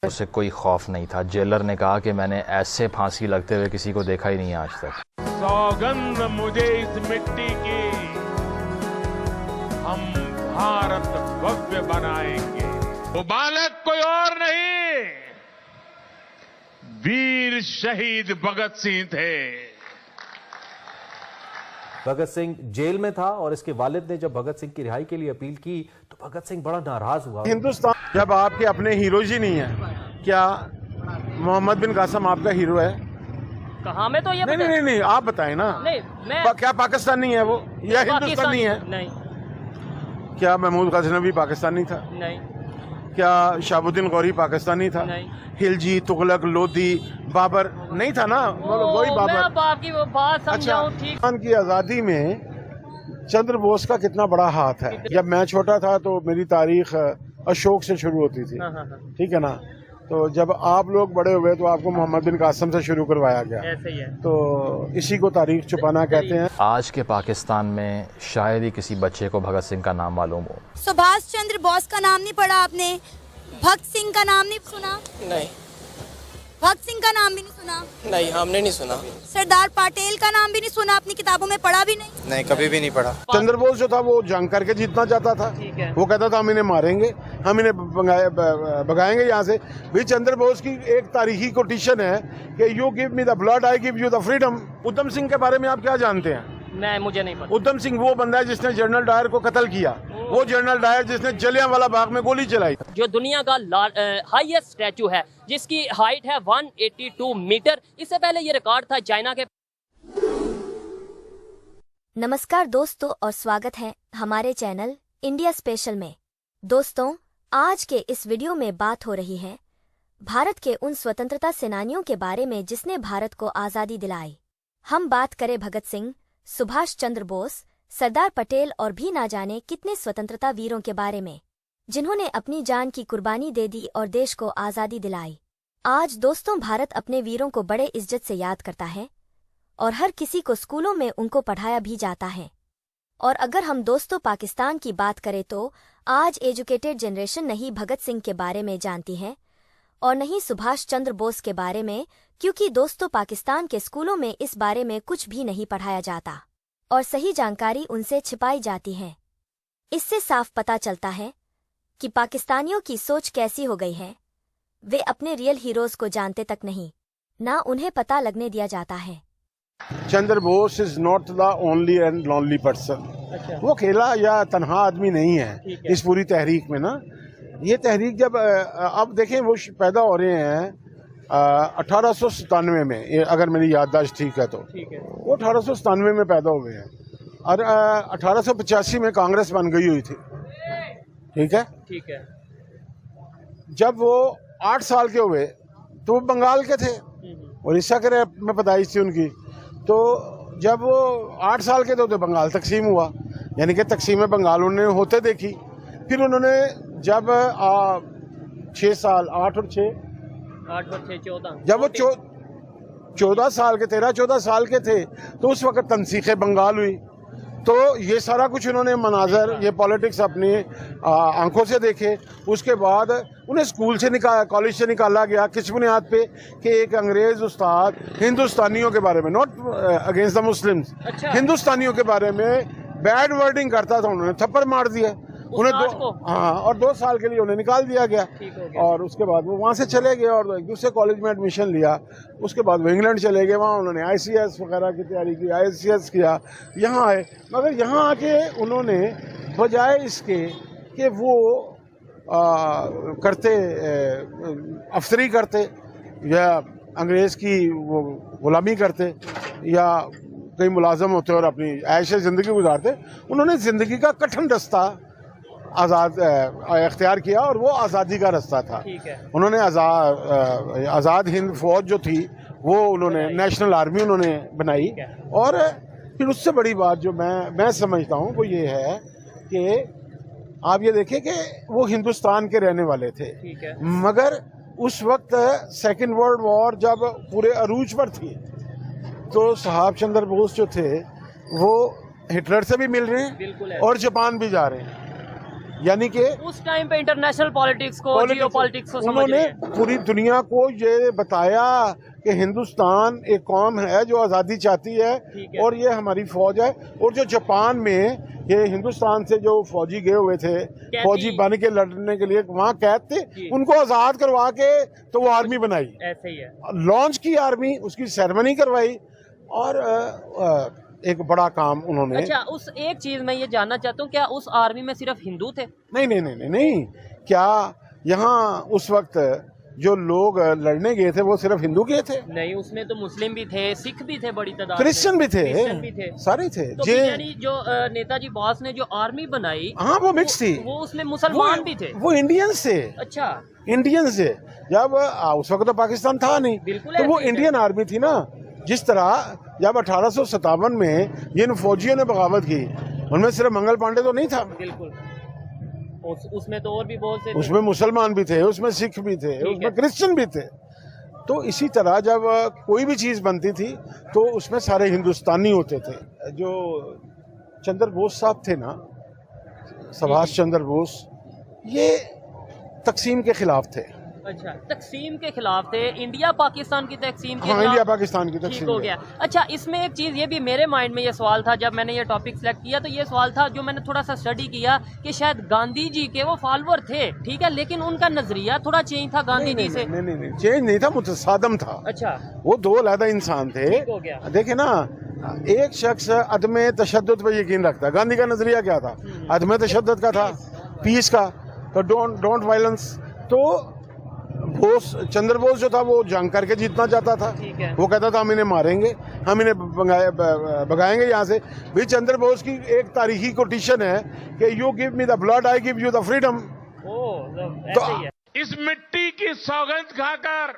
उसे कोई खौफ नहीं था। जेलर ने कहा कि मैंने ऐसे फांसी लगते हुए किसी को देखा ही नहीं आज तक। सौगंध मुझे इस मिट्टी की, हम भारत भव्य बनाएंगे। वो बालक कोई और नहीं, वीर शहीद भगत सिंह थे। भगत सिंह जेल में था और इसके वालिद ने जब भगत सिंह की रिहाई के लिए अपील की तो भगत सिंह बड़ा नाराज हुआ। हिंदुस्तान जब आपके अपने हीरोज ही नहीं है, क्या मोहम्मद बिन कासिम आपका हीरो है? कहाँ में तो ये नहीं, आप बताएं ना। नहीं, क्या पाकिस्तानी है वो या हिंदुस्तानी है? नहीं। क्या महमूद गजनवी पाकिस्तानी था? नहीं। क्या शहाबुद्दीन गौरी पाकिस्तानी था? नहीं। खिलजी, तुगलक, लोधी, बाबर नहीं था ना? वही बाबर। मैं आपकी वो बात समझाऊं, ठीक। हिंदुस्तान की आज़ादी में चंद्र बोस का कितना बड़ा हाथ है। जब मैं छोटा था तो मेरी तारीख अशोक से शुरू होती थी, ठीक है ना? तो जब आप लोग बड़े हुए तो आपको मोहम्मद बिन कासिम से शुरू करवाया गया। ऐसे ही है। तो इसी को तारीख छुपाना कहते हैं। आज के पाकिस्तान में शायद ही किसी बच्चे को भगत सिंह का नाम मालूम हो। सुभाष चंद्र बोस का नाम नहीं पढ़ा आपने? भगत सिंह का नाम नहीं सुना? नहीं। भगत सिंह का नाम भी नहीं सुना? नहीं, हमने नहीं सुना। सरदार पटेल का नाम भी नहीं सुना? अपनी किताबों में पढ़ा भी नहीं? नहीं, कभी भी नहीं पढ़ा। चंद्र बोस जो था वो जंग करके जीतना चाहता था। वो कहता था हम इन्हें मारेंगे, हम इन्हें भगाएंगे यहाँ से। भी चंद्र बोस की एक तारीखी कोटेशन है कि you give me the blood, I give you the freedom. Udham Singh के बारे में आप क्या जानते हैं? मुझे नहीं पता। उधम सिंह वो बंदा है जिसने जनरल डायर को कत्ल किया। वो जनरल डायर जिसने जलियांवाला बाग में गोली चलाई। जो दुनिया का हाईएस्ट स्टैचू है, जिसकी हाइट है 182 मीटर। इससे पहले ये रिकॉर्ड था चाइना के। नमस्कार दोस्तों और स्वागत है हमारे चैनल इंडिया स्पेशल में। दोस्तों, आज के इस वीडियो में बात हो रही है भारत के उन स्वतंत्रता सेनानियों के बारे में जिसने भारत को आज़ादी दिलाई। हम बात करें भगत सिंह, सुभाष चंद्र बोस, सरदार पटेल और भी ना जाने कितने स्वतंत्रता वीरों के बारे में, जिन्होंने अपनी जान की कुर्बानी दे दी और देश को आज़ादी दिलाई। आज दोस्तों, भारत अपने वीरों को बड़े इज्जत से याद करता है और हर किसी को स्कूलों में उनको पढ़ाया भी जाता है। और अगर हम दोस्तों पाकिस्तान की बात करें तो आज एजुकेटेड जनरेशन नहीं भगत सिंह के बारे में जानती है और नहीं सुभाष चंद्र बोस के बारे में, क्योंकि दोस्तों पाकिस्तान के स्कूलों में इस बारे में कुछ भी नहीं पढ़ाया जाता और सही जानकारी उनसे छिपाई जाती है। इससे साफ पता चलता है कि पाकिस्तानियों की सोच कैसी हो गई है। वे अपने रियल हीरोज को जानते तक नहीं, ना उन्हें पता लगने दिया जाता है। Chandra Bose is not the only and lonely person. वो अकेला या तन्हा आदमी नहीं है इस पूरी तहरीक में ना। ये तहरीक जब अब देखें वो पैदा हो रहे हैं 1897 में, अगर मेरी याददाश्त ठीक है तो वो 1897 में पैदा हुए हैं और 1885 में कांग्रेस बन गई हुई थी। ठीक है। जब वो 8 साल के हुए तो वो बंगाल के थे, उड़ीसा के में पैदाइश थी उनकी। तो जब वो 8 साल के थे तो बंगाल तकसीम हुआ, यानी कि तकसीम बंगाल उन्होंने होते देखी। फिर उन्होंने जब 6 साल 8 और 6 14, जब वो 14 साल के 13-14 साल के थे तो उस वक्त तनसीख बंगाल हुई। तो ये सारा कुछ उन्होंने मनाजर, ये पॉलिटिक्स अपनी आंखों से देखे। उसके बाद उन्हें स्कूल से कॉलेज से निकाला गया किस बुनियाद पे कि एक अंग्रेज उस्ताद हिंदुस्तानियों के बारे में, नॉट अगेंस्ट द मुस्लिम्स, हिंदुस्तानियों के बारे में बैड वर्डिंग करता था। उन्होंने थप्पड़ मार दिया उन्हें और 2 साल के लिए उन्हें निकाल दिया गया। और उसके बाद वो वहाँ से चले गए और एक दूसरे कॉलेज में एडमिशन लिया। उसके बाद वो इंग्लैंड चले गए, वहाँ उन्होंने ICS वगैरह की तैयारी की, ICS किया, यहाँ आए। मगर यहाँ आके उन्होंने बजाय इसके कि वो अफसरी करते या अंग्रेज़ की वो गुलामी करते या कई मुलाजम होते और अपनी ऐश ज़िंदगी गुजारते, उन्होंने ज़िंदगी का कठिन रास्ता इख्तियार किया और वो आज़ादी का रास्ता था। उन्होंने आज़ाद हिंद फौज जो थी वो उन्होंने नेशनल आर्मी उन्होंने बनाई। और फिर उससे बड़ी बात जो मैं समझता हूँ वो ये है कि आप ये देखें कि वो हिंदुस्तान के रहने वाले थे, मगर उस वक्त सेकेंड वर्ल्ड वॉर जब पूरे अरूज पर थी तो साहब चंद्र बोस जो थे वो हिटलर से भी मिल रहे हैं और जापान भी जा रहे हैं। यानी कि उस टाइम पे इंटरनेशनल पॉलिटिक्स को, जियो पॉलिटिक्स को समझ उन्होंने रहे हैं। पूरी दुनिया को ये बताया कि हिंदुस्तान एक कौम है जो आज़ादी चाहती है और ये हमारी फौज है। और जो जापान में ये हिंदुस्तान से जो फौजी गए हुए थे, फौजी बन के लड़ने के लिए वहाँ कैद थे, उनको आज़ाद करवा के तो वो आर्मी बनाई, ऐसे ही है, लॉन्च की आर्मी, उसकी सेरेमनी करवाई और एक बड़ा काम उन्होंने। अच्छा, उस एक चीज मैं ये जानना चाहता हूँ, क्या उस आर्मी में सिर्फ हिंदू थे? नहीं, क्या यहाँ उस वक्त जो लोग लड़ने गए थे वो सिर्फ हिंदू गए थे? नहीं, उसमें तो मुस्लिम भी थे, सिख भी थे, बड़ी तादाद क्रिश्चियन भी थे, सारे थे। तो यानी जो नेताजी बोस ने जो आर्मी बनाई, हाँ वो मिक्स थी, वो उसमें मुसलमान भी थे, वो इंडियंस थे। अच्छा, इंडियंस थे। जब उस वक्त तो पाकिस्तान था नहीं, तो वो इंडियन आर्मी थी ना। जिस तरह जब 1857 में जिन फौजियों ने बगावत की उनमें सिर्फ मंगल पांडे तो नहीं था, बिल्कुल, उसमें तो और भी बहुत से थे। उसमें मुसलमान भी थे, उसमें सिख भी थे, उसमें क्रिश्चियन भी थे। तो इसी तरह जब कोई भी चीज बनती थी तो उसमें सारे हिंदुस्तानी होते थे। जो चंद्र बोस साहब थे ना, सुभाष चंद्र बोस, ये तकसीम के खिलाफ थे। अच्छा, तकसीम के खिलाफ थे, इंडिया पाकिस्तान की तकसीम के हाँ, खिलाफ। इंडिया पाकिस्तान की ठीक तकसीम हो गया। अच्छा, इसमें एक चीज ये भी मेरे माइंड में ये सवाल था, जब मैंने ये टॉपिक सिलेक्ट किया तो ये सवाल था, जो मैंने थोड़ा सा स्टडी किया कि शायद गांधी जी के वो फॉलोअर थे, ठीक है, लेकिन उनका नजरिया थोड़ा चेंज था गांधी जी से। नहीं, चेंज नहीं था, मुतसादम था। अच्छा, वो दो अलग इंसान थे। ठीक हो गया। देखे ना, एक शख्स अदम तशद्दुद पे यकीन रखता। गांधी का नजरिया क्या था? अदम तशद्दुद का था, पीस का, तो डोंट वायलेंस। तो बोस, चंद्र बोस जो था वो जंग करके जीतना चाहता था। वो कहता था हम इन्हें मारेंगे, हम इन्हें भगाएंगे यहाँ से। भी चंद्र बोस की एक तारीखी कोटेशन है कि you give me the blood, I give you the freedom. तो इस मिट्टी की सौगंध खाकर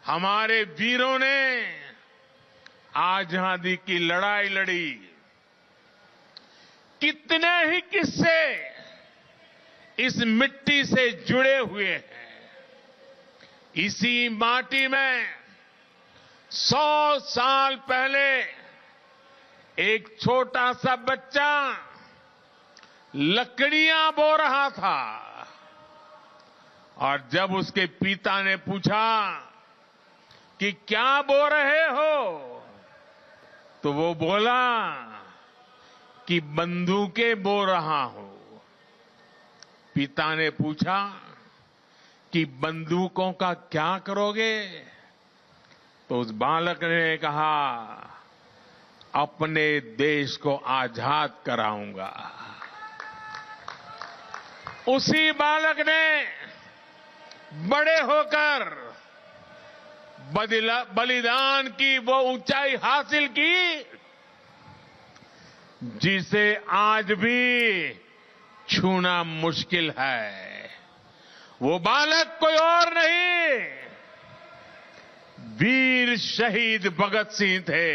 हमारे वीरों ने आजादी की लड़ाई लड़ी। कितने ही किस्से इस मिट्टी से जुड़े हुए हैं। इसी माटी में 100 साल पहले एक छोटा सा बच्चा लकड़ियां बो रहा था और जब उसके पिता ने पूछा कि क्या बो रहे हो, तो वो बोला कि बंदूकें बो रहा हूं। पिता ने पूछा कि बंदूकों का क्या करोगे, तो उस बालक ने कहा अपने देश को आजाद कराऊंगा। उसी बालक ने बड़े होकर बलिदान की वो ऊंचाई हासिल की जिसे आज भी छूना मुश्किल है। वो बालक कोई और नहीं, वीर शहीद भगत सिंह थे।